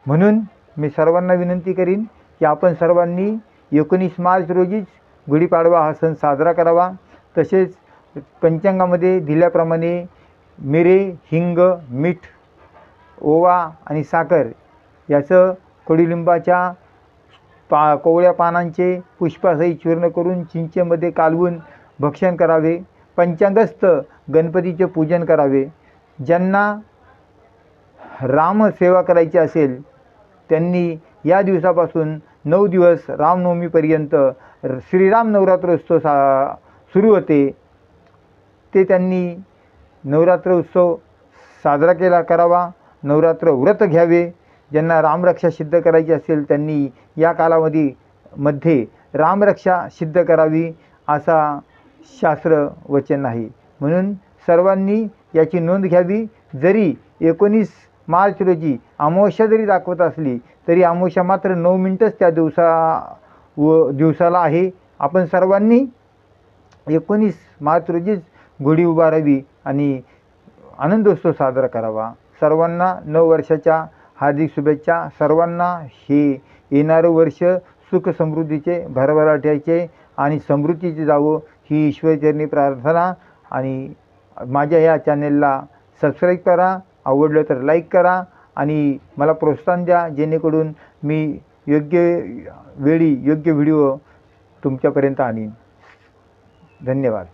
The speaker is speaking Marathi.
म्हणून मी सर्वांना विनंती करीन की आपण सर्वांनी 19 मार्च रोजीच गुढीपाडवा हा सण साजरा करावा। तसेच पंचांगामध्ये दिल्याप्रमाणे मिरे, हिंग, मीठ, ओवा आणि साखर याचं कडुलिंबाच्या कोवळ्या पानांचे पुष्पासहित चूर्ण करून चिंचेमध्ये कालवून भक्षण करावे। पंचांगस्थ गणपतीचे पूजन करावे। ज्यांना रामसेवा करायची असेल त्यांनी या दिवसापासून 9 दिवस रामनवमीपर्यंत श्रीराम नवरात्रोत्सव सुरू होते, ते त्यांनी नवरात्र उत्सव साजरा करावा, नवरात्र व्रत घ्यावे। ज्यांना रामरक्षा सिद्ध करायची असेल त्यांनी या कालावधीमध्ये रामरक्षा सिद्ध करावी असा शास्त्र वचन आहे। म्हणून सर्वांनी याची नोंद घ्यावी। जरी 19 मार्च रोजी अमावस्या जरी दाखवत असली तरी अमावस्या मात्र 9 मिनिटच त्या दिवसाला आहे। आपण सर्वांनी 19 मार्च रोजीच गुढी उभारावी आणि आनंदोत्सव साजरा करावा। सर्वांना नववर्षाच्या हार्दिक शुभेच्छा। सर्वांना हे येणारं वर्ष सुख समृद्धीचे, भरभराटीचे आणि समृद्धीचे जावो ही ईश्वरचरणी प्रार्थना। आणि माझ्या या चॅनेलला सबस्क्राईब करा, आवडलं तर लाईक करा आणि मला प्रोत्साहन द्या, जेणेकरून मी योग्य वेळी योग्य व्हिडिओ तुमच्यापर्यंत आणीन। धन्यवाद।